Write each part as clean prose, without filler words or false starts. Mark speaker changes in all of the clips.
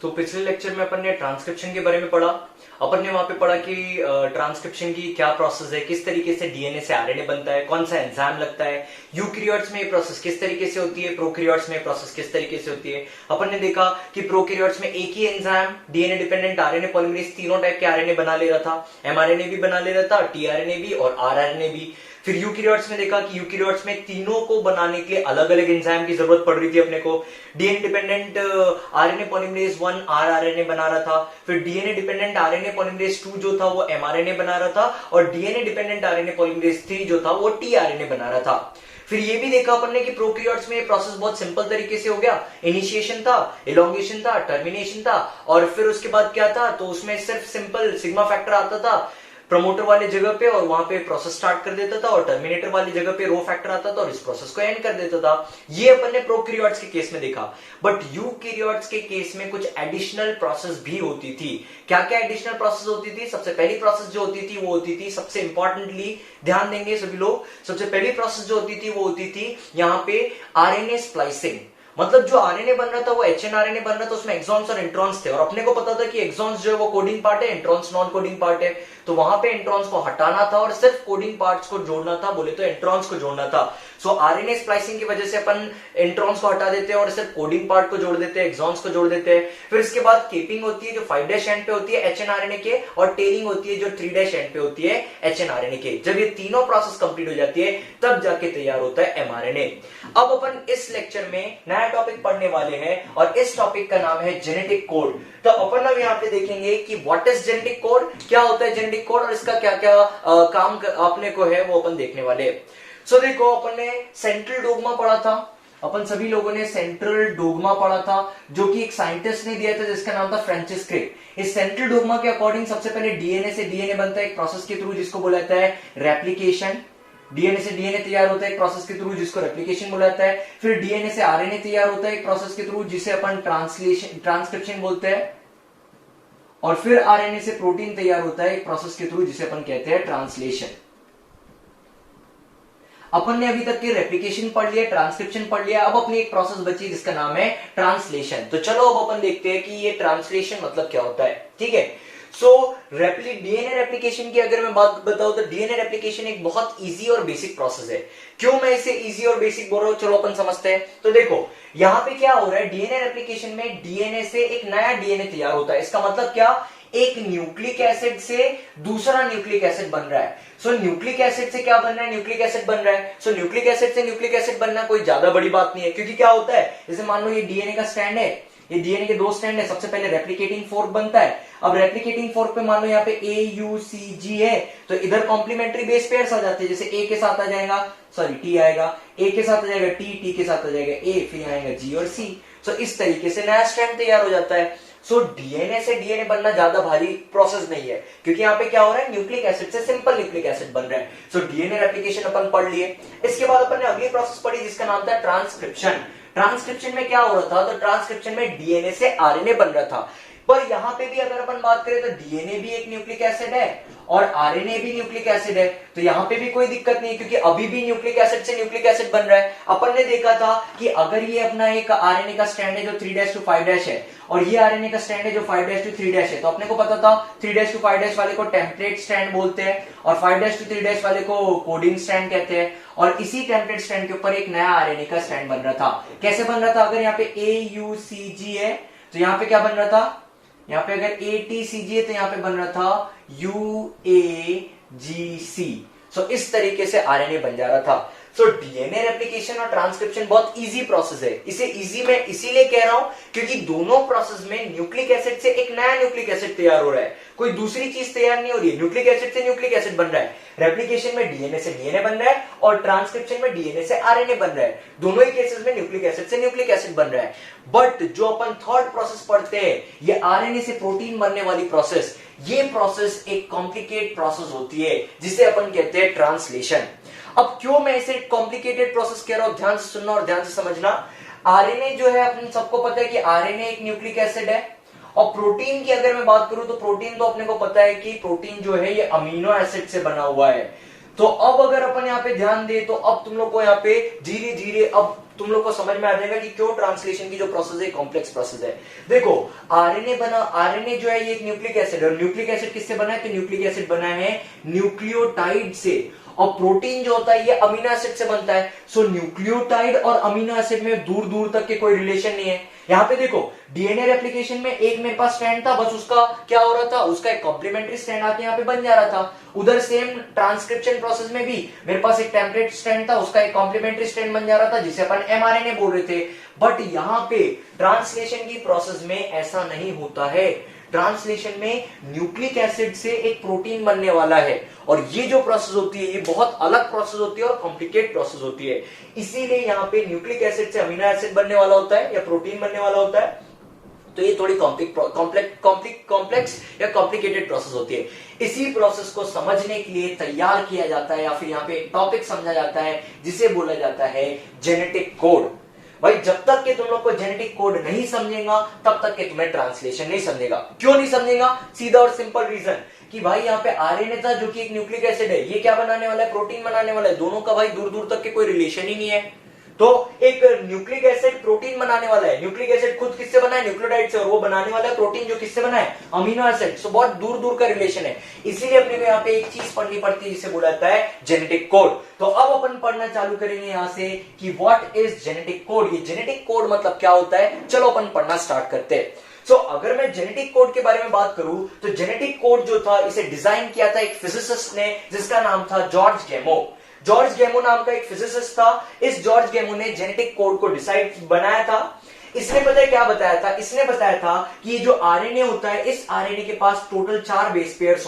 Speaker 1: तो पिछले लेक्चर में अपन ने ट्रांसक्रिप्शन के बारे में पढ़ा। अपन ने वहां पे पढ़ा कि ट्रांसक्रिप्शन की क्या प्रोसेस है, किस तरीके से डीएनए से आरएनए बनता है, कौन सा एंजाइम लगता है, यूकैरियोट्स में ये प्रोसेस किस तरीके से होती है, प्रोकैरियोट्स में प्रोसेस किस तरीके से होती है। अपन ने देखा कि प्रोकैरियोट्स में एक ही enzyme DNA dependent RNA polymerase तीनों टाइप के आरएनए बना ले रहा था, एमआरएनए भी बना ले रहा था, टीआरएनए भी और आरआरएनए भी। फिर यूकैरियोट्स में देखा कि यूकैरियोट्स में तीनों को बनाने के लिए अलग अलग एंजाइम की जरूरत पड़ रही थी अपने को। DNA dependent RNA polymerase 1 rRNA बना रहा था, फिर डीएनए डिपेंडेंट आरएनए पॉलीमरेज 2 जो था वो एमआरएनए बना रहा था, और डीएनए डिपेंडेंट आरएनए पॉलीमरेज 3 जो था वो टीआरएनए बना रहा था। फिर ये भी देखा अपन ने कि प्रोकैरियोट्स में प्रोसेस बहुत सिंपल तरीके से हो गया। इनिशिएशन था, एलोंगेशन था, टर्मिनेशन था, और फिर उसके बाद क्या था, तो उसमें सिर्फ सिंपल सिग्मा फैक्टर आता था प्रमोटर वाली जगह पे और वहां पे प्रोसेस स्टार्ट कर देता था, और टर्मिनेटर वाली जगह पे रो फैक्टर आता था और इस प्रोसेस को एंड कर देता था। ये अपन ने प्रोकैरियोट्स के केस में देखा। बट यूकैरियोट्स के केस में कुछ एडिशनल प्रोसेस भी होती थी। क्या क्या एडिशनल प्रोसेस होती थी? सबसे पहली प्रोसेस जो होती थी वो होती थी, सबसे इंपॉर्टेंटली ध्यान देंगे सभी लोग, सबसे पहली प्रोसेस जो होती थी वो होती थी यहाँ पे आरएनए स्प्लाइसिंग। मतलब जो आरएनए बन रहा था वो एचएनआरएनए बन रहा था, उसमें एक्सॉन्स और इंट्रॉन्स थे, और अपने को पता था कि एक्सॉन्स जो है वो कोडिंग पार्ट है, इंट्रॉन्स नॉन कोडिंग पार्ट है। तो वहां पे इंट्रॉन्स को हटाना था और सिर्फ कोडिंग पार्ट्स को जोड़ना था, बोले तो इंट्रॉन्स को जोड़ना था। सो आरएनए स्प्लाइसिंग की वजह से अपन इंट्रॉन्स को हटा देते हैं और सिर्फ कोडिंग पार्ट को जोड़ देते हैं, एक्सॉन्स को जोड़ देते हैं। फिर इसके बाद केपिंग होती है जो 5' एंड पे होती है एचएनआरएनए के, और टेयरिंग होती है जो 3' एंड पे होती है एचएनआरएनए के। जब ये तीनों प्रोसेस कंप्लीट हो जाती है तब जाके तैयार होता है एमआरएनए। अब अपन इस लेक्चर में नया टॉपिक पढ़ने वाले हैं और इस टॉपिक का नाम है जेनेटिक कोड। तो अपन अब यहाँ पे देखेंगे कि व्हाट इज जेनेटिक कोड, क्या होता है जेनेटिक कोड और इसका क्या क्या काम अपने को है वो अपन देखने वाले। सो देखो, अपन ने सेंट्रल डोग्मा पढ़ा था, अपन सभी लोगों ने सेंट्रल डोग्मा पढ़ा था जो कि एक साइंटिस्ट ने दिया था जिसका नाम था फ्रांसिस क्रिक। इस सेंट्रल डोग्मा के अकॉर्डिंग सबसे पहले डीएनए से डीएनए बनता है एक प्रोसेस के थ्रू जिसको बोला जाता है रेप्लिकेशन। डीएनए से डीएनए तैयार होता है एक प्रोसेस के थ्रू जिसको रेप्लिकेशन बोला जाता है। फिर डीएनए से आरएनए तैयार होता है एक प्रोसेस के थ्रू जिसे अपन ट्रांसक्रिप्शन बोलते हैं। और फिर आरएनए से प्रोटीन तैयार होता है एक प्रोसेस के थ्रू जिसे अपन कहते हैं ट्रांसलेशन। अपन ने अभी तक के रेप्लिकेशन पढ़ लिया, ट्रांसक्रिप्शन पढ़ लिया, अब अपनी एक प्रोसेस बची जिसका नाम है ट्रांसलेशन। तो चलो अब अपन देखते हैं कि ये ट्रांसलेशन मतलब क्या होता है। ठीक है, सो डीएनए रेप्लिकेशन की अगर मैं बात बताऊं तो डीएनए रेप्लिकेशन एक बहुत इजी और बेसिक प्रोसेस है। क्यों मैं इसे इजी और बेसिक बोल रहा हूं, चलो अपन समझते हैं। तो देखो यहां पे क्या हो रहा है, डीएनए रेप्लिकेशन में डीएनए से एक नया डीएनए तैयार होता है। इसका मतलब क्या, एक न्यूक्लिक एसिड से दूसरा न्यूक्लिक एसिड बन रहा है। सो न्यूक्लिक एसिड से क्या बन रहा है, न्यूक्लिक एसिड बन रहा है। सो न्यूक्लिक एसिड से न्यूक्लिक एसिड बनना कोई ज्यादा बड़ी बात नहीं है, क्योंकि क्या होता है, जैसे मान लो ये डीएनए का स्ट्रैंड है, ये डीएनए के 2 स्ट्रैंड है, सबसे पहले रेप्लिकेटिंग फोर्क बनता है। अब रेप्लिकेटिंग फोर्क पे मान लो यहाँ पे AUCG है, तो इधर कॉम्प्लीमेंट्री बेस पेयर्स आ जाते हैं, जैसे A के साथ आ जाएगा, सॉरी T आएगा, A के साथ आ जाएगा T के साथ आ जाएगा A, फिर आएगा G और C। सो इस तरीके से नया स्ट्रैंड तैयार हो जाता है। सो डीएनए से डीएनए बनना ज्यादा भारी प्रोसेस नहीं है, क्योंकि यहाँ पे क्या हो रहा है, न्यूक्लिक एसिड से सिंपल न्यूक्लिक एसिड बन रहा है। सो डीएनए रेप्लिकेशन अपन पढ़ लिए। इसके बाद अपन ने अगली प्रोसेस पढ़ी जिसका नाम था ट्रांसक्रिप्शन। ट्रांसक्रिप्शन में क्या हो रहा था, तो ट्रांसक्रिप्शन में डीएनए से आरएनए बन रहा था। पर यहां पे भी अगर अपन बात करें तो डीएनए भी एक न्यूक्लिक एसिड है और आरएनए भी न्यूक्लिक एसिड है, तो यहां पे भी कोई दिक्कत नहीं है, क्योंकि अभी भी न्यूक्लिक एसिड से न्यूक्लिक एसिड बन रहा है। अपन ने देखा था कि अगर ये अपना एक आरएनए का स्ट्रैंड है जो 3' to 5' है, और ये आरएनए का स्ट्रैंड है जो 5' to 3' है, तो अपने को पता था 3' to 5' वाले को टेम्पलेट स्ट्रैंड बोलते हैं और 5' to 3' वाले को कोडिंग स्ट्रैंड कहते हैं। और इसी टेम्पलेट स्ट्रैंड के ऊपर एक नया आरएनए का स्ट्रैंड बन रहा था। कैसे बन रहा था, अगर यहाँ पे AUCG है तो यहाँ पे क्या बन रहा था, यहाँ पे अगर ATCG है तो यहाँ पे बन रहा था UAGC। सो इस तरीके से आरएनए बन जा रहा था। सो डीएनए रेप्लिकेशन और ट्रांसक्रिप्शन बहुत इजी प्रोसेस है। इसे इजी मैं इसीलिए कह रहा हूं क्योंकि दोनों प्रोसेस में न्यूक्लिक एसिड से एक नया न्यूक्लिक एसिड तैयार हो रहा है, कोई दूसरी चीज तैयार नहीं हो रही है। न्यूक्लिक एसिड से न्यूक्लिक एसिड बन रहा है, रेप्लिकेशन में डीएनए से डीएनए बन रहा है और ट्रांसक्रिप्शन में डीएनए से आरएनए बन रहा है। दोनों ही केसेस में न्यूक्लिक एसिड से न्यूक्लिक एसिड बन रहा है। बट जो अपन थर्ड प्रोसेस पढ़ते हैं, ये आरएनए से प्रोटीन बनने वाली प्रोसेस, ये प्रोसेस एक कॉम्प्लिकेटेड प्रोसेस होती है जिसे अपन कहते हैं ट्रांसलेशन। अब क्यों मैं इसे कॉम्प्लिकेटेड प्रोसेस कह रहा हूं, ध्यान से सुनना और ध्यान से समझना। आरएनए जो है अपन सबको पता है कि आरएनए एक न्यूक्लिक एसिड है, और प्रोटीन की अगर मैं बात करूं तो प्रोटीन तो अपने को पता है कि प्रोटीन जो है ये अमीनो एसिड से बना हुआ है। तो अब अगर अपन यहाँ पे ध्यान दे तो अब तुम लोग को यहाँ पे धीरे धीरे अब तुम लोग को समझ में आ जाएगा कि क्यों ट्रांसलेशन की जो प्रोसेस है कॉम्प्लेक्स प्रोसेस है। देखो आरएनए बना, आरएनए जो है ये एक न्यूक्लिक एसिड है, और न्यूक्लिक एसिड किससे बना है? तो न्यूक्लिक एसिड बना है न्यूक्लियोटाइड से, और प्रोटीन जो होता है ये अमीनो एसिड से बनता है। सो न्यूक्लियोटाइड और अमीनो एसिड में दूर दूर तक के कोई रिलेशन नहीं है। यहां पे देखो डीएनए रेप्लिकेशन में एक मेरे पास स्ट्रैंड था, बस उसका क्या हो रहा था, उसका एक कॉम्प्लीमेंट्री स्ट्रैंड आके यहाँ पे बन जा रहा था। उधर सेम ट्रांसक्रिप्शन प्रोसेस में भी मेरे पास एक टेम्पलेट स्ट्रैंड था, उसका एक कॉम्प्लीमेंट्री स्ट्रैंड बन जा रहा था, जिसे अपन एमआरएनए बोल रहे थे। बट यहाँ पे ट्रांसलेशन की प्रोसेस में ऐसा नहीं होता है। ट्रांसलेशन में न्यूक्लिक एसिड से एक प्रोटीन बनने वाला है, और ये जो प्रोसेस होती है ये बहुत अलग प्रोसेस होती है और कॉम्प्लिकेट प्रोसेस होती है। इसीलिए यहाँ पे न्यूक्लिक एसिड से अमीनो एसिड बनने वाला होता है या प्रोटीन बनने वाला होता है, तो ये थोड़ी कॉम्प्लेक्स या कॉम्प्लिकेटेड प्रोसेस होती है। इसी प्रोसेस को समझने के लिए तैयार किया जाता है, या फिर यहाँ पे एक टॉपिक समझा जाता है जिसे बोला जाता है जेनेटिक कोड। भाई जब तक कि तुम लोग को जेनेटिक कोड नहीं समझेगा तब तक कि तुम्हें ट्रांसलेशन नहीं समझेगा। क्यों नहीं समझेगा? सीधा और सिंपल रीजन कि भाई यहाँ पे आरएनए था जो कि एक न्यूक्लिक एसिड है, ये क्या बनाने वाला है? प्रोटीन बनाने वाला है। दोनों का भाई दूर दूर तक के कोई रिलेशन ही नहीं है। तो एक न्यूक्लिक एसिड प्रोटीन बनाने वाला है, न्यूक्लिक एसिड खुद किससे बना है? न्यूक्लियोटाइड से, और वो बनाने वाला है प्रोटीन जो किससे बना है? Amino acid. सो बहुत दूर दूर का रिलेशन है। इसीलिए अपने को यहाँ पे एक चीज पढ़नी पड़ती है जिसे बोला जाता है जेनेटिक कोड। तो अब अपन पढ़ना चालू करेंगे यहाँ से कि व्हाट इज जेनेटिक कोड। ये जेनेटिक कोड मतलब क्या होता है, चलो अपन पढ़ना स्टार्ट करते हैं। सो अगर मैं जेनेटिक कोड के बारे में बात करूं तो जेनेटिक कोड जो था इसे डिजाइन किया था एक फिजिसिस्ट ने जिसका नाम था जॉर्ज गेमो। जॉर्ज गेमो नाम का एक फिजिसिस्ट था। इस जॉर्ज गेमो ने जेनेटिक कोड को डिसाइड बनाया था। इसने पता है क्या बताया था? इसने बताया था कि ये जो आरएनए होता है, इस आरएनए के पास टोटल 4 बेसेस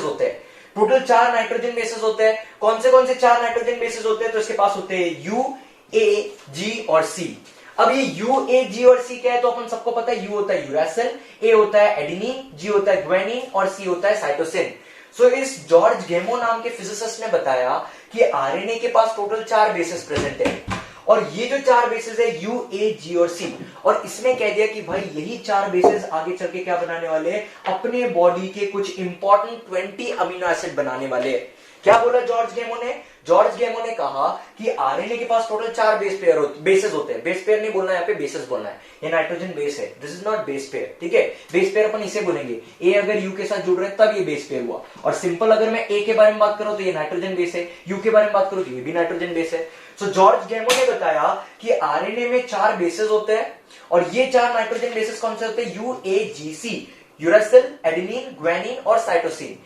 Speaker 1: होते हैं। टोटल 4 नाइट्रोजन बेसेस होते हैं। कौन से 4 नाइट्रोजन बेसेस होते हैं? तो इसके पास होते हैं यू, ए, जी और सी। अब ये यू, ए, जी और सी क्या है? तो अपन सबको पता है, यू होता है यूरासिल, ए होता है एडेनिन, जी होता है ग्वानिन और सी होता है साइटोसिन। सो इस जॉर्ज गेमो नाम के फिजिसिस्ट ने बताया कि आरएनए के पास टोटल 4 बेसेस प्रेजेंट है, और ये जो 4 बेसेस है यू, ए, जी और सी, और इसने कह दिया कि भाई यही 4 बेसेस आगे चल के क्या बनाने वाले हैं? अपने बॉडी के कुछ इंपॉर्टेंट 20 अमीनो एसिड बनाने वाले हैं। क्या बोला जॉर्ज गेमो ने? जॉर्ज गेमो ने कहा कि आरएनए के पास टोटल 4 बेसेस होते हैं। बेस पेयर नहीं बोलना है, यहाँ पे बेसेस बोलना है। ये नाइट्रोजन बेस है, this is not base pair, ठीक है। बेस पेयर अपन इसे बोलेंगे, ए अगर यू के साथ जुड़ रहे तब ये बेस पेयर हुआ। और सिंपल अगर मैं ए के बारे में बात करूं तो ये नाइट्रोजन बेस है, यू के बारे में बात करूं तो ये भी नाइट्रोजन बेस है। सो जॉर्ज गेमो ने बताया कि आरएनए में 4 बेसेस होते हैं, और ये 4 नाइट्रोजन बेसेस कौन से होते हैं? U, A, G, C, uracil, adenine, guanine और साइटोसिन।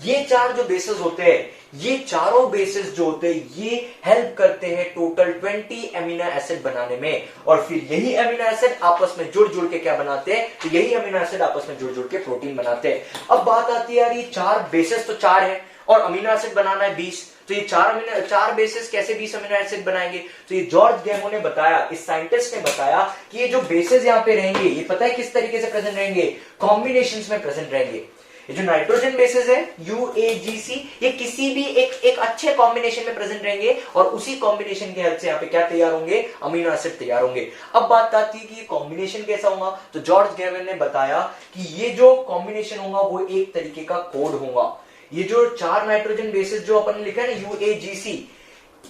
Speaker 1: ये 4 जो बेसेस होते हैं, ये चारों बेसेस जो होते हैं ये हेल्प करते हैं टोटल 20 अमीनो एसिड बनाने में, और फिर यही अमीनो एसिड आपस में जुड़ जुड़ के क्या बनाते हैं? तो यही अमीनो एसिड आपस में जुड़ जुड़ के प्रोटीन बनाते हैं। अब बात आती है यार, ये 4 बेसेस तो 4 है और अमीनो एसिड बनाना है 20, तो ये 4 बेसिस कैसे 20 अमीनो एसिड बनाएंगे? तो ये जॉर्ज गेमो ने बताया, इस साइंटिस्ट ने बताया कि ये जो बेसिस यहाँ पे रहेंगे ये पता है किस तरीके से प्रेजेंट रहेंगे? कॉम्बिनेशंस में प्रेजेंट रहेंगे। ये जो नाइट्रोजन बेसिस है यू, ए, जी, सी, ये किसी भी एक अच्छे कॉम्बिनेशन में प्रेजेंट रहेंगे, और उसी कॉम्बिनेशन की हेल्प से यहाँ पे क्या तैयार होंगे? अमीनो एसिड तैयार होंगे। अब बात आती है कि ये कॉम्बिनेशन कैसा होगा, तो जॉर्ज गेमो ने बताया कि ये जो कॉम्बिनेशन होगा वो एक तरीके का कोड होगा। ये जो 4 नाइट्रोजन बेसिस जो अपन ने लिखा है ना, यू, ए, जी, सी,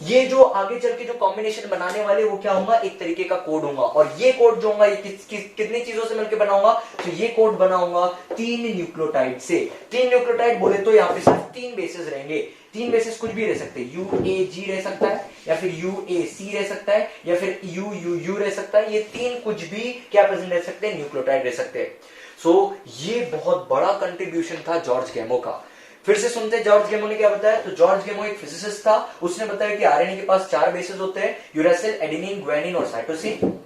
Speaker 1: ये जो आगे चल के जो कॉम्बिनेशन बनाने वाले वो क्या होगा? एक तरीके का कोड होगा। और ये कोड जो होगा ये कितनी चीजों से मिलकर बना होगा? तो ये कोड बना होगा 3 न्यूक्लियोटाइड से। 3 न्यूक्लियोटाइड बोले तो यहाँ पे सिर्फ 3 बेसिस रहेंगे। 3 बेसिस कुछ भी रह सकते हैं, यू, ए, जी रह सकता है, या फिर यू, ए, सी रह सकता है, या फिर यू, यू, यू रह सकता है। ये 3 कुछ भी क्या प्रेजेंट रह सकते हैं? न्यूक्लियोटाइड रह सकते हैं। सो ये बहुत बड़ा कंट्रीब्यूशन था जॉर्ज गेमो का। फिर से सुनते हैं जॉर्ज गेमो ने क्या बताया। तो जॉर्ज गेमो एक फिजिसिस्ट था, उसने बताया कि आरएनए के पास 4 बेसिस होते हैं, यूरासिल, एडेनिन, ग्वानिन और साइटोसिन।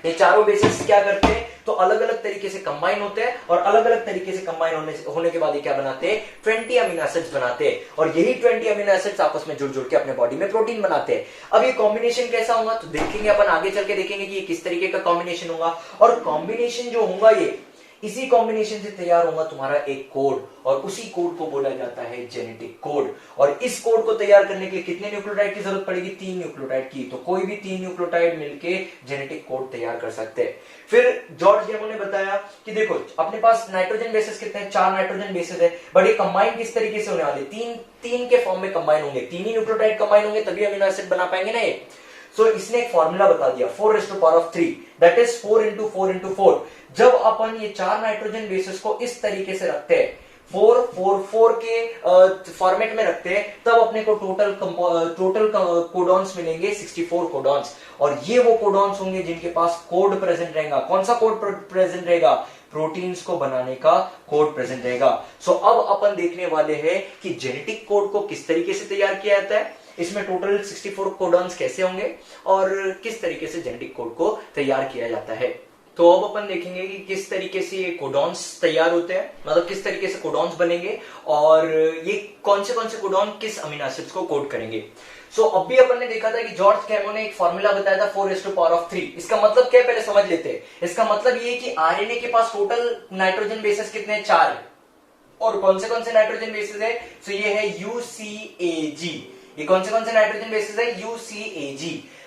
Speaker 1: ये चारों बेसिस क्या करते हैं? तो अलग अलग तरीके से कंबाइन होते हैं, और अलग अलग तरीके से कंबाइन होने के बाद ये क्या बनाते हैं? 20 अमीनो एसिड्स बनाते हैं, और यही 20 अमीनो एसिड्स आपस में जुड़ जुड़ के अपने बॉडी में प्रोटीन बनाते हैं। अब ये कॉम्बिनेशन कैसा होगा तो देखेंगे अपन, आगे चल के देखेंगे कि ये किस तरीके का कॉम्बिनेशन होगा। और कॉम्बिनेशन जो होगा ये इसी कॉम्बिनेशन से तैयार होगा तुम्हारा एक कोड, और उसी कोड को बोला जाता है जेनेटिक कोड। और इस कोड को तैयार करने के लिए कितने न्यूक्लियोटाइड की जरूरत पड़ेगी? 3 न्यूक्लियोटाइड की। तो कोई भी 3 न्यूक्लियोटाइड मिलके जेनेटिक कोड तैयार कर सकते हैं। फिर जॉर्ज गेमो ने बताया कि देखो अपने पास नाइट्रोजन बेसिस कितने हैं? 4 नाइट्रोजन बेसिस है, बट ये कंबाइन किस तरीके से होने वाले? 3 के फॉर्म में कंबाइन होंगे। 3 ही न्यूक्लियोटाइड कंबाइन होंगे तभी अमीनो एसिड बना पाएंगे ना ये। सो इसने एक फॉर्मूला बता दिया 4⁻3, दैट इज 4 इंटू 4 इंटू 4। जब अपन ये 4 नाइट्रोजन बेसिस को इस तरीके से रखते हैं, 4 के फॉर्मेट में रखते हैं, तब अपने को टोटल कोडॉन्स मिलेंगे 64 कोडॉन्स। और ये वो कोडॉन्स होंगे जिनके पास कोड प्रेजेंट रहेगा। कौन सा कोड प्रेजेंट रहेगा? प्रोटीन्स को बनाने का कोड प्रेजेंट रहेगा। सो अब अपन देखने वाले हैं कि जेनेटिक कोड को किस तरीके से तैयार किया जाता है, इसमें टोटल 64 कोडॉन्स कैसे होंगे और किस तरीके से जेनेटिक कोड को तैयार किया जाता है। तो अब अपन देखेंगे कि किस तरीके से ये कोडॉन्स तैयार होते हैं, मतलब किस तरीके से कोडॉन्स बनेंगे और ये कौन से कोडॉन किस अमीनो एसिड्स को कोड करेंगे। सो अब भी अपन ने देखा था कि जॉर्ज कैमो ने एक फॉर्मूला बताया था 4⁻3। इसका मतलब क्या है पहले समझ लेते हैं। इसका मतलब ये कि आरएनए के पास टोटल नाइट्रोजन बेसेस कितने हैं? 4 है। और कौन से नाइट्रोजन बेसेस है? तो ये है UCAG। ये कौन से नाइट्रोजन बेसिस है? UCAG।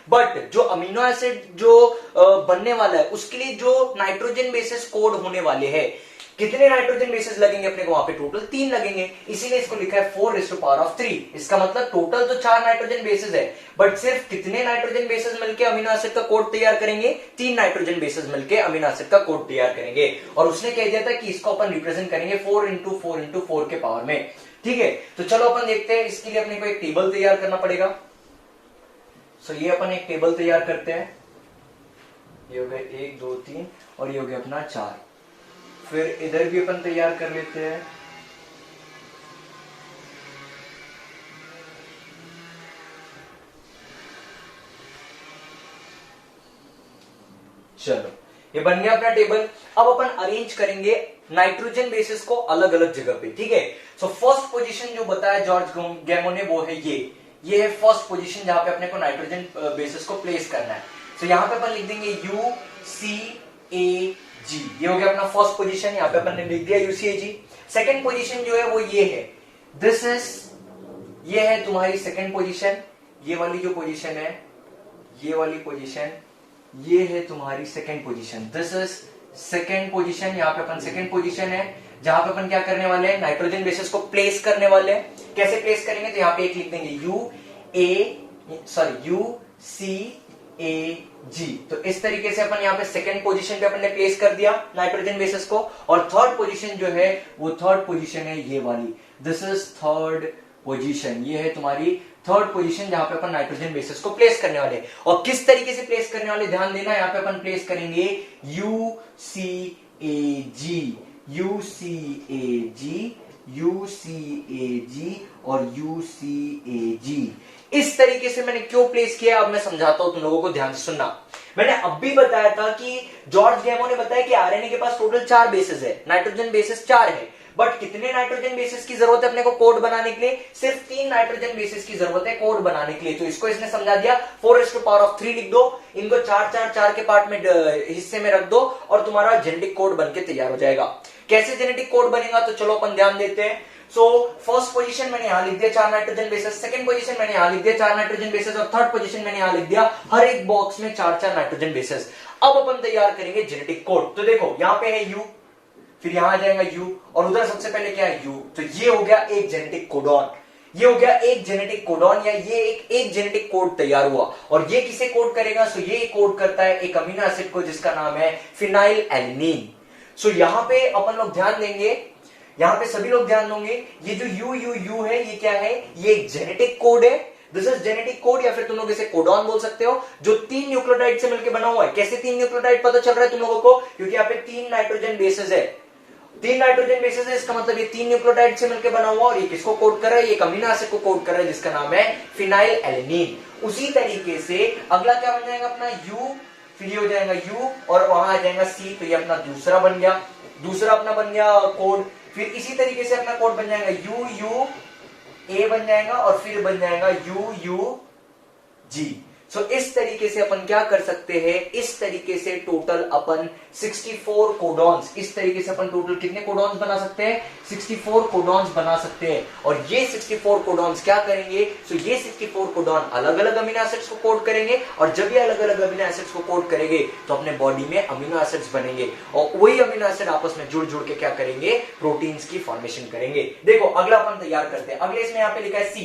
Speaker 1: बट जो अमीनो एसिड जो बनने वाला है उसके लिए जो नाइट्रोजन बेसिस कोड होने वाले हैं, कितने नाइट्रोजन बेसिस लगेंगे अपने को? वहां पे टोटल 3 लगेंगे, इसीलिए इसको लिखा है 4⁻3। इसका मतलब टोटल तो 4 नाइट्रोजन बेसिस है, बट सिर्फ कितने नाइट्रोजन बेसिस मिलकर अमीनो एसिड का कोड तैयार करेंगे? 3 नाइट्रोजन बेसिस मिलकर अमीनो एसिड का कोड तैयार करेंगे। और उसने कह दिया था कि इसको अपन रिप्रेजेंट करेंगे 4 इंटू 4 इंटू 4 के पावर में। ठीक है, तो चलो अपन देखते हैं। इसके लिए अपने को एक टेबल तैयार करना पड़ेगा। सो ये अपन एक टेबल तैयार करते हैं। ये हो गए 1 2 3 और ये हो गया अपना 4। फिर इधर भी अपन तैयार कर लेते हैं। चलो ये बन गया अपना टेबल। अब अपन अरेंज करेंगे नाइट्रोजन बेसिस को अलग अलग जगह पे। ठीक है, सो फर्स्ट पोजीशन जो बताया जॉर्ज गैमो ने वो है ये है फर्स्ट पोजीशन जहां पे अपने को नाइट्रोजन बेसिस को प्लेस करना है। सो यहां पे अपन लिख देंगे UCAG। ये हो गया अपना फर्स्ट पोजीशन, यहां पे अपन ने लिख दिया UCAG। सेकंड पोजीशन जो है वो ये है, ये है तुम्हारी सेकंड पोजीशन। ये वाली जो पोजीशन है, ये वाली पोजीशन, ये है तुम्हारी second position. This is second position. यहाँ पे अपन सेकंड पोजीशन है जहां पे अपन क्या करने वाले हैं? नाइट्रोजन बेसिस को प्लेस करने वाले हैं। कैसे प्लेस करेंगे? तो यहाँ पे एक लिख देंगे UCAG। तो इस तरीके से अपन यहाँ पे सेकंड पोजीशन पे अपन ने प्लेस कर दिया नाइट्रोजन बेसिस को। और थर्ड पोजीशन जो है वो थर्ड पोजीशन है ये वाली। This is third position. ये है तुम्हारी थर्ड पोजीशन जहां पे अपन नाइट्रोजन बेसिस को प्लेस करने वाले। और किस तरीके से प्लेस करने वाले ध्यान देना, यहाँ पे अपन प्लेस करेंगे UCAG और UCAG। इस तरीके से मैंने क्यों प्लेस किया अब मैं समझाता हूं तुम लोगों को, ध्यान से सुनना। मैंने अब भी बताया था कि जॉर्ज गैमो ने बताया कि आरएनए के पास टोटल 4 बेसिस है, नाइट्रोजन बेसिस 4 है। बट कितने नाइट्रोजन बेसिस की जरूरत है अपने को कोड बनाने के लिए? सिर्फ 3 नाइट्रोजन बेसिस की जरूरत है कोड बनाने के लिए। तो इसको इसने समझा दिया 4⁻3 लिख दो, इनको 4 के पार्ट में हिस्से में रख दो और तुम्हारा जेनेटिक कोड बनके तैयार हो जाएगा। कैसे जेनेटिक कोड बनेगा? तो चलो अपन ध्यान देते हैं। सो फर्स्ट पोजीशन मैंने यहां लिख दिया 4 नाइट्रोजन बेसिस, सेकंड पोजीशन मैंने यहां लिख दिया 4 नाइट्रोजन बेसिस और थर्ड पोजीशन मैंने यहां लिख दिया हर एक बॉक्स में 4 नाइट्रोजन बेसिस। अब अपन तैयार करेंगे जेनेटिक कोड। तो देखो यहां पे है U, फिर यहां आ जाएगा U और उधर सबसे पहले क्या है U। तो ये हो गया एक जेनेटिक कोडॉन, ये हो गया एक जेनेटिक कोडॉन, या ये एक जेनेटिक कोड तैयार हुआ। और ये किसे कोड करेगा? सो ये कोड करता है एक अमीनो एसिड को जिसका नाम है फिनाइल एलिनीन। सो यहां पे अपन लोग ध्यान देंगे, यहां पे सभी लोग ध्यान देंगे, ये जो U है ये क्या है? ये एक जेनेटिक कोड है। दिस इज जेनेटिक कोड, या फिर तुम लोग इसे कोडॉन बोल सकते हो, जो 3 न्यूक्लियोटाइड से मिलकर बना हुआ है। कैसे 3 न्यूक्लियोटाइड पता चल रहा है तुम लोगों को? क्योंकि यहाँ पे 3 नाइट्रोजन बेसिस है, 3 नाइट्रोजन बेसिस है, इसका मतलब ये 3 न्यूक्लियोटाइड से मिलकर बना हुआ। और ये किसको कोड कर रहा है? ये अमीनो एसिड को कोड कर रहा है जिसका नाम है फिनाइल एलिनीन। उसी तरीके से अगला क्या बन जाएगा अपना U, फिर ये हो जाएगा U और वहां आ जाएगा C। तो ये अपना दूसरा बन गया, दूसरा अपना बन गया कोड। फिर इसी तरीके से अपना कोड बन जाएगा UA बन जाएगा और फिर बन जाएगा UUG। सो इस तरीके से अपन क्या कर सकते हैं? इस तरीके से टोटल अपन 64 कोडॉन्स, इस तरीके से अपन टोटल कितने कोडॉन्स बना सकते हैं? 64 कोडॉन्स बना सकते हैं। और ये 64 कोडॉन्स क्या करेंगे? सो ये 64 कोडॉन अलग अलग अमीनो एसिड्स को कोड करेंगे और जब ये अलग अलग अमीनो एसिड्स को कोड करेंगे तो अपने बॉडी में अमीनो एसिड्स बनेंगे और वही अमीनो एसिड आपस में जुड़ जुड़ के क्या करेंगे? प्रोटीन्स की फॉर्मेशन करेंगे। देखो अगला अपन तैयार करते हैं। अगले इसमें यहाँ पे लिखा है C।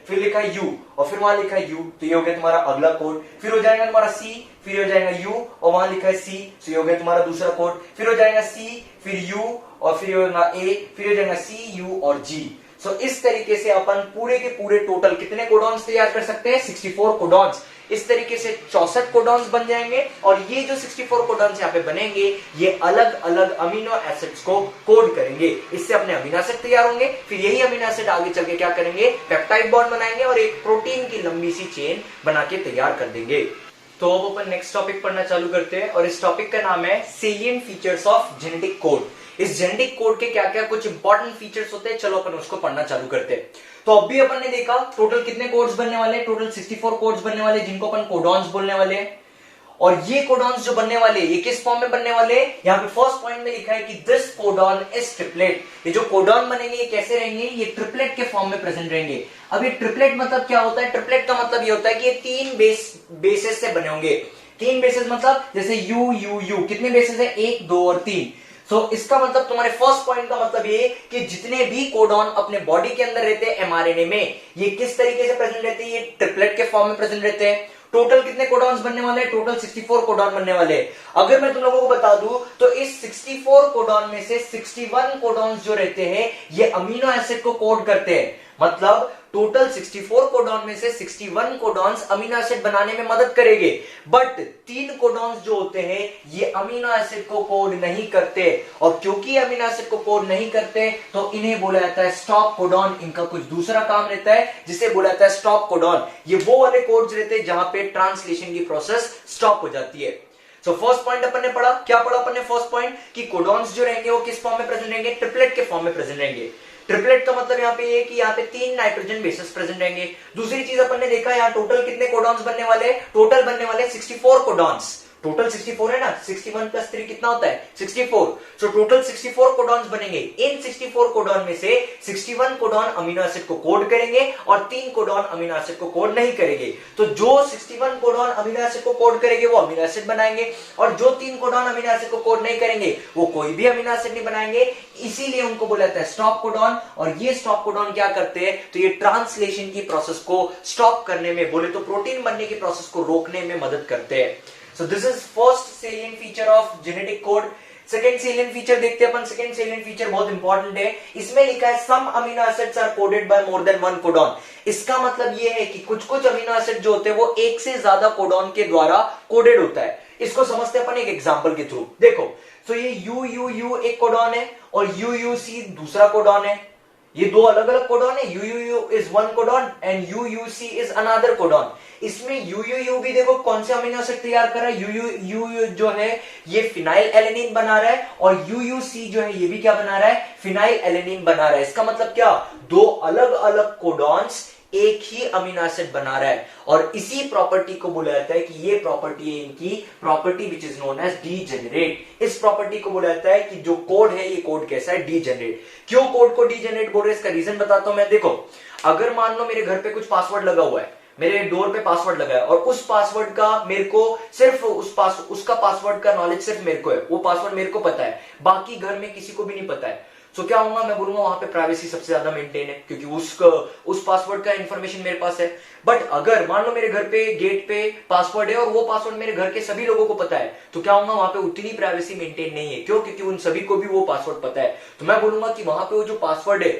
Speaker 1: फिर लिखा है यू और फिर वहां लिखा है यू, तो ये हो गया तुम्हारा अगला कोड। फिर हो जाएगा तुम्हारा सी, फिर हो जाएगा यू और वहां लिखा है सी, तो ये हो गया तुम्हारा दूसरा कोड। फिर हो जाएगा सी, फिर यू और फिर होगा ए, फिर हो जाएगा सी, यू और जी। सो इस तरीके से अपन पूरे के पूरे टोटल कितने कोडॉन्स तैयार कर सकते हैं? 64 कोडॉन्स। इस तरीके से 64 कोडॉन्स बन जाएंगे और ये जो 64 कोडॉन्स यहाँ पे बनेंगे ये अलग अलग अमीनो एसिड्स को कोड करेंगे। इससे अपने अमीनो एसिड तैयार होंगे, फिर यही अमीनो एसिड आगे चल के क्या करेंगे? पेप्टाइड बॉन्ड बनाएंगे और एक प्रोटीन की लंबी सी चेन बना के तैयार कर देंगे। तो अब अपन नेक्स्ट टॉपिक पढ़ना चालू करते हैं और इस टॉपिक का नाम है salient features of genetic code. इस जेनेटिक कोड के क्या क्या कुछ इंपॉर्टेंट फीचर्स होते हैं, चलो अपन उसको पढ़ना चालू करते हैं। तो अब भी अपन ने देखा टोटल कितने कोड्स बनने वाले? टोटल 64 कोड्स बनने वाले जिनको अपन कोडॉन्स बोलने वाले हैं। और ये कोडॉन्स जो बनने वाले ये किस फॉर्म में बनने वाले? यहाँ पे फर्स्ट पॉइंट में लिखा है कि दिस कोडॉन इज ट्रिपलेट। ये जो कोडॉन बनेंगे ये कैसे रहेंगे? ये ट्रिपलेट के फॉर्म में प्रेजेंट रहेंगे। अब ये ट्रिपलेट मतलब क्या होता है? ट्रिपलेट का मतलब ये होता है कि ये 3 बेसेस से बने होंगे। 3 बेसेस मतलब जैसे यू यू यू, कितने बेसेस है? 1, 2 और 3। सो इसका मतलब तुम्हारे फर्स्ट पॉइंट का मतलब ये कि जितने भी कोडॉन अपने बॉडी के अंदर रहते हैं एमआरएनए में, ये किस तरीके से प्रेजेंट रहते हैं? ये ट्रिपलेट के फॉर्म में प्रेजेंट रहते हैं। टोटल कितने कोडॉन्स बनने वाले हैं? टोटल 64 कोडॉन बनने वाले हैं। अगर मैं तुम लोगों को बता दूं तो इस 64 कोडॉन में से 61 कोडॉन्स जो रहते हैं ये अमीनो एसिड को कोड करते हैं। मतलब टोटल 64 कोडॉन में से 61 कोडॉन्स अमीनो एसिड बनाने में मदद करेंगे, बट 3 कोडॉन्स जो होते हैं ये अमीनो एसिड को कोड नहीं करते। और क्योंकि अमीनो एसिड को कोड नहीं करते तो इन्हें बोला जाता है स्टॉप कोडॉन। इनका कुछ दूसरा काम रहता है जिसे बोला जाता है स्टॉप कोडॉन। ये वो वाले कोड्स रहते हैं जहां पे ट्रांसलेशन की प्रोसेस स्टॉप हो जाती है। सो फर्स्ट पॉइंट अपन ने पढ़ा, क्या पढ़ा अपन ने? फर्स्ट पॉइंट कि कोडॉन्स जो रहेंगे वो किस फॉर्म में प्रेजेंट रहेंगे? ट्रिपलेट के फॉर्म में प्रेजेंट रहेंगे। ट्रिपलेट का मतलब यहाँ पे ये कि यहाँ पे 3 नाइट्रोजन बेसेस प्रेजेंट रहेंगे। दूसरी चीज अपन ने देखा यहाँ टोटल कितने कोडॉन्स बनने वाले? टोटल बनने वाले 64 कोडॉन्स। टोटल 64 है ना, 61 + 3 कितना होता है? 64। सो टोटल 64 कोडॉन्स बनेंगे। इन 64 कोडॉन में से 61 कोडॉन अमीनो एसिड को कोड करेंगे और 3 कोडॉन अमीनो एसिड को कोड नहीं करेंगे। तो जो 61 कोडॉन अमीनो एसिड को कोड करेंगे वो अमीनो एसिड बनाएंगे और जो 3 कोडॉन अमीनो एसिड को कोड नहीं करेंगे वो कोई भी अमीनो एसिड नहीं बनाएंगे। इसीलिए उनको बोला जाता है स्टॉप कोडॉन। और ये स्टॉप कोडॉन क्या करते हैं? तो ये ट्रांसलेशन की प्रोसेस को स्टॉप करने में, बोले तो प्रोटीन बनने की प्रोसेस को रोकने में मदद करते हैं। So this is first salient feature of genetic code. Second salient feature देखते हैं अपन। सेकेंड सेलिएंट फीचर बहुत इंपॉर्टेंट है। इसमें लिखा है some amino acids are coded by more than 1 codon. इसका मतलब ये है कि कुछ कुछ अमीनो एसिड जो होते हैं वो एक से ज्यादा कोडॉन के द्वारा कोडेड होता है। इसको समझते हैं अपन एक एग्जांपल के थ्रू। देखो, तो ये यू यू यू एक कोडॉन है और यू यू सी दूसरा कोडॉन है। ये 2 अलग अलग कोडॉन है। U is 1 codon and C is another codon. इसमें यू भी देखो कौन से अमीनो एसिड तैयार कर रहा है? यू जो है ये फिनाइल एलेनिन बना रहा है और सी जो है ये भी क्या बना रहा है? फिनाइल एलेनिन बना रहा है। इसका मतलब क्या? 2 अलग अलग कोडॉन्स एक ही अमीनो एसिड बना रहा है और इसी प्रॉपर्टी को बोला जाता है कि ये प्रॉपर्टी है इनकी property which is known as degenerate. इस प्रॉपर्टी को बोला जाता है कि जो कोड है ये कोड कैसा है? डीजेनरेट। क्यों कोड को डीजेनरेट बोल रहे हैं इसका रीजन बताता हूं मैं। देखो, अगर मान लो मेरे घर पे कुछ पासवर्ड लगा हुआ है, मेरे डोर पे पासवर्ड लगा है और उस पासवर्ड का मेरे को सिर्फ उसका पासवर्ड का नॉलेज सिर्फ मेरे को है, वो पासवर्ड मेरे को पता है, बाकी घर में किसी को भी नहीं पता है। सो क्या होगा? मैं बोलूंगा वहां पे प्राइवेसी सबसे ज्यादा मेंटेन है क्योंकि उस पासवर्ड का इंफॉर्मेशन मेरे पास है। बट अगर मान लो मेरे घर पे गेट पे पासवर्ड है और वो पासवर्ड मेरे घर के सभी लोगों को पता है, तो क्या होगा? वहां पे उतनी प्राइवेसी मेंटेन नहीं है। क्यों? क्योंकि उन सभी को भी वो पासवर्ड पता है। तो मैं बोलूंगा कि वहां पे वो जो पासवर्ड है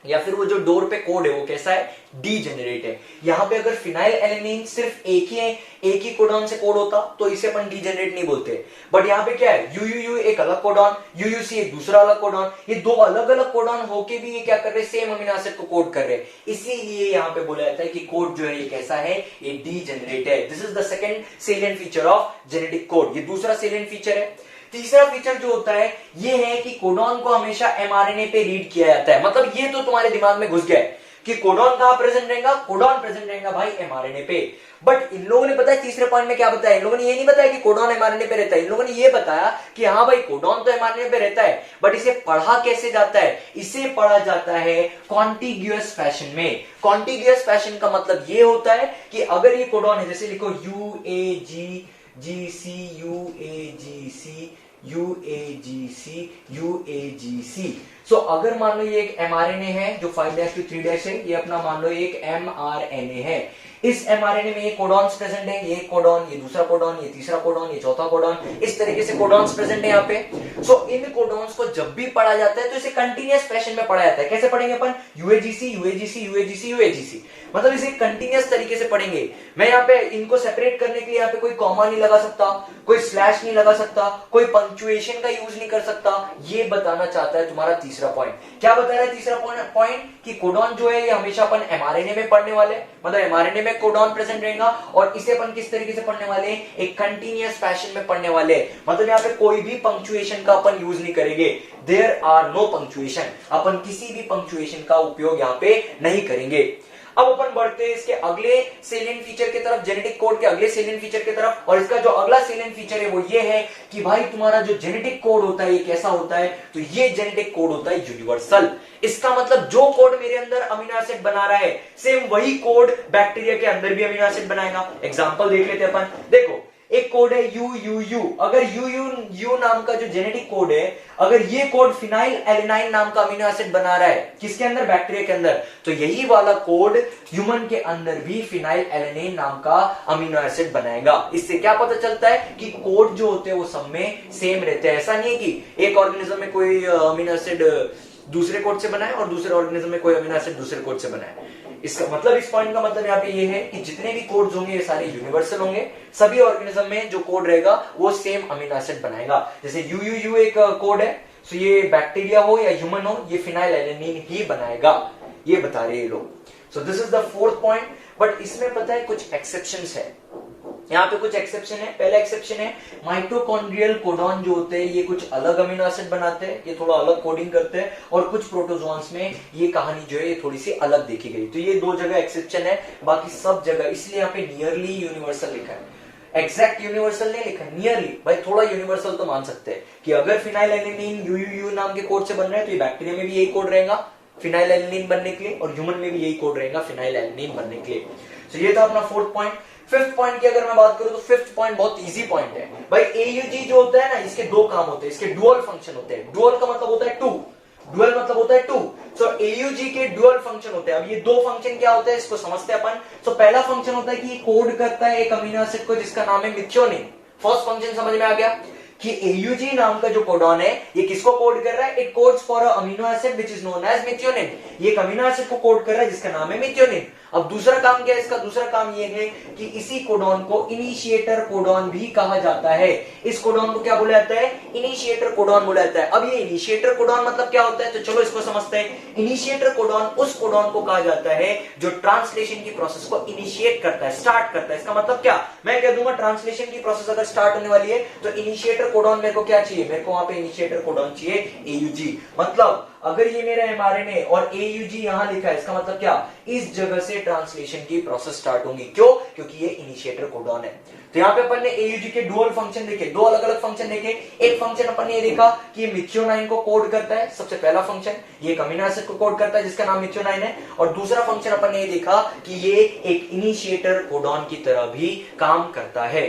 Speaker 1: या फिर वो जो डोर पे कोड है वो कैसा है? डीजेनरेट है। यहां पे अगर फिनाइल एलेनिन सिर्फ एक ही कोडॉन से कोड होता तो इसे अपन डीजेनरेट नहीं बोलते। बट यहाँ पे क्या है? यू एक अलग कोडॉन, सी एक दूसरा अलग कोडॉन। ये 2 अलग अलग कोडॉन होके भी ये क्या कर रहे हैं? सेम अमीनो एसिड को कोड कर रहे हैं। इसीलिए यहाँ पे बोला जाता है कि कोड जो है ये कैसा है? ये डीजेनरेट है। This is the second salient feature of genetic code. ये दूसरा सेलिएंट फीचर है। तीसरा फीचर जो होता है ये है कि कोडॉन को हमेशा एमआरएनए पे रीड किया जाता है। मतलब ये तो तुम्हारे दिमाग में घुस गया है कि कोडॉन कहां प्रेजेंट रहेगा? कोडॉन प्रेजेंट रहेगा भाई एमआरएनए पे। बट इन लोगों ने पता है तीसरे पॉइंट में क्या बताया? इन लोगों ने ये नहीं बताया कि कोडॉन एमआरएनए पे रहता है। इन लोगों ने ये बताया कि हाँ भाई कोडॉन तो एमआरएनए पे रहता है, बट इसे पढ़ा कैसे जाता है? इसे पढ़ा जाता है कॉन्टिग्यूअस फैशन में। कॉन्टिग्यूअस फैशन का मतलब ये होता है कि अगर ये कोडॉन है, जैसे लिखो UAG GC UAGC UAGC UAGC। सो अगर मान लो ये एक mRNA है जो 5' to 3' है, ये अपना मान लो एक mRNA है। इस mRNA में ये कोडॉन्स प्रेजेंट है, ये कोडॉन, ये दूसरा कोडॉन, ये तीसरा कोडॉन, ये चौथा कोडॉन, इस तरीके से कोडॉन्स प्रेजेंट है यहाँ पे। सो इन कोडॉन्स को जब भी पढ़ा जाता है तो इसे कंटीन्यूअस फैशन में पढ़ा जाता है। कैसे पढ़ेंगे अपन? UAGC UAGC UAGC UAGC, मतलब इसे कंटीन्यूअस तरीके से पढ़ेंगे। मैं यहाँ पे इनको सेपरेट करने के लिए यहाँ पे कोई कॉमा नहीं लगा सकता, कोई स्लैश नहीं लगा सकता, कोई पंक्चुएशन का यूज नहीं कर सकता। ये बताना चाहता है तुम्हारा तीसरा पॉइंट। क्या बता रहा है तीसरा पॉइंट? कि कोडॉन जो है ये हमेशा अपन mRNA में पढ़ने वाले, मतलब mRNA में कोडॉन प्रेजेंट रहेगा और इसे अपन किस तरीके से पढ़ने वाले? एक कंटीन्यूअस फैशन में पढ़ने वाले। मतलब यहाँ पे कोई भी पंक्चुएशन का अपन यूज नहीं करेंगे। देयर आर नो पंक्चुएशन, अपन किसी भी पंक्चुएशन का उपयोग यहाँ पे नहीं करेंगे। अब अपन बढ़ते हैं इसके अगले सेलिएंट फीचर की तरफ, जेनेटिक कोड के अगले सेलिएंट फीचर की तरफ। और इसका जो अगला सेलिएंट फीचर है वो ये है कि भाई तुम्हारा जो जेनेटिक कोड होता है ये कैसा होता है? तो ये जेनेटिक कोड होता है यूनिवर्सल। इसका मतलब जो कोड मेरे अंदर अमीनो एसिड बना रहा है, सेम वही कोड बैक्टीरिया के अंदर भी अमीनो एसिड बनाएगा। एग्जांपल देख लेते हैं अपन। देखो एक कोड है UUU, अगर UUU नाम का जो जेनेटिक कोड है, अगर ये कोड फिनाइल एलेनाइन नाम का अमीनो एसिड बना रहा है, किसके अंदर? बैक्टीरिया के अंदर, तो यही वाला कोड ह्यूमन के अंदर भी फिनाइल एलेनाइन नाम का अमीनो एसिड बनाएगा। इससे क्या पता चलता है कि कोड जो होते हैं वो सब में सेम रहते हैं। ऐसा नहीं है कि एक ऑर्गेनिज्म में कोई अमीनो एसिड दूसरे कोड से बना है और दूसरे ऑर्गेनिज्म में कोई अमीनो एसिड दूसरे कोड से बना है। इसका मतलब, इस पॉइंट का मतलब यहाँ पे ये है कि जितने भी कोड्स होंगे ये सारे यूनिवर्सल होंगे। सभी ऑर्गेनिज्म में जो कोड रहेगा वो सेम अमीनो एसिड बनाएगा। जैसे UUU एक कोड है, तो ये बैक्टीरिया हो या ह्यूमन हो, ये फिनाइल एलेनिन ही बनाएगा। ये बता रहे हैं लोग। So this is the fourth point. But इसमें पता है कुछ एक्सेप्शंस है, यहाँ पे कुछ एक्सेप्शन है। पहला एक्सेप्शन है माइटोकॉन्ड्रियल कोडॉन जो होते हैं ये कुछ अलग अमीनो एसिड बनाते हैं, ये थोड़ा अलग कोडिंग करते हैं, और कुछ प्रोटोजोन्स में ये कहानी जो है ये थोड़ी सी अलग देखी गई। तो ये दो जगह एक्सेप्शन है, बाकी सब जगह इसलिए यहाँ पे नियरली यूनिवर्सल लिखा है। एग्जैक्ट यूनिवर्सल नहीं लिखा, नियरली। भाई थोड़ा यूनिवर्सल तो मान सकते हैं कि अगर फिनाइल एलेनिन UUU नाम के कोड से बन रहा है तो ये बैक्टीरिया में भी यही कोड रहेगा फिनाइल एलेनिन बनने के लिए, और ह्यूमन में भी यही कोड रहेगा फिनाइल एलेनिन बनने के लिए। तो ये था अपना फोर्थ पॉइंट। फिफ्थ पॉइंट की अगर मैं बात करूं तो फिफ्थ पॉइंट बहुत इजी पॉइंट है भाई। AUG जो होता है ना, इसके दो काम होते हैं, इसके डुअल फंक्शन होते हैं। डुअल का मतलब होता है टू, डुअल मतलब होता है टू। सो AUG के डुअल फंक्शन होते हैं। अब ये दो फंक्शन क्या होते हैं इसको समझते हैं अपन। सो पहला फंक्शन होता है कि ये कोड करता है एक अमीनो एसिड को जिसका नाम है मिथ्योनिन। फर्स्ट फंक्शन समझ में आ गया कि AUG नाम का जो कोडॉन है ये किसको कोड कर रहा है? It codes for a amino acid which is known as methionine. ये एक अमीनो एसिड को कोड कर रहा है जिसका नाम है मिथ्योनिन। अब दूसरा काम क्या है इसका? दूसरा काम ये है कि इसी कोडॉन को इनिशिएटर कोडॉन भी कहा जाता है। इस कोडॉन को क्या बोला जाता है? इनिशिएटर कोडॉन बोला जाता है। अब ये इनिशिएटर कोडॉन मतलब क्या होता है? तो चलो इसको समझते हैं। इनिशिएटर कोडॉन उस कोडॉन को कहा जाता है जो ट्रांसलेशन की प्रोसेस को इनिशिएट करता है, स्टार्ट करता है। इसका मतलब क्या? मैं कह दूंगा ट्रांसलेशन की प्रोसेस अगर स्टार्ट होने वाली है तो इनिशिएटर कोडॉन मेरे को क्या चाहिए? मेरे को वहां पे इनिशिएटर कोडॉन चाहिए AUG। मतलब अगर ये मेरा mRNA और AUG यहां लिखा है, इसका मतलब क्या? इस जगह से ट्रांसलेशन की प्रोसेस स्टार्ट होगी। क्यों? क्योंकि ये इनिशिएटर कोडॉन है। तो यहाँ पे अपन ने AUG के डुअल फंक्शन देखे, दो अलग अलग फंक्शन देखे। एक फंक्शन अपन ने ये देखा कि ये मिथ्योनाइन को कोड करता है, सबसे पहला फंक्शन। ये एक अमीनो एसिड को कोड करता है जिसका नाम मिथ्योनाइन है। और दूसरा फंक्शन अपन ने ये देखा कि ये एक इनिशिएटर कोडॉन की तरह भी काम करता है।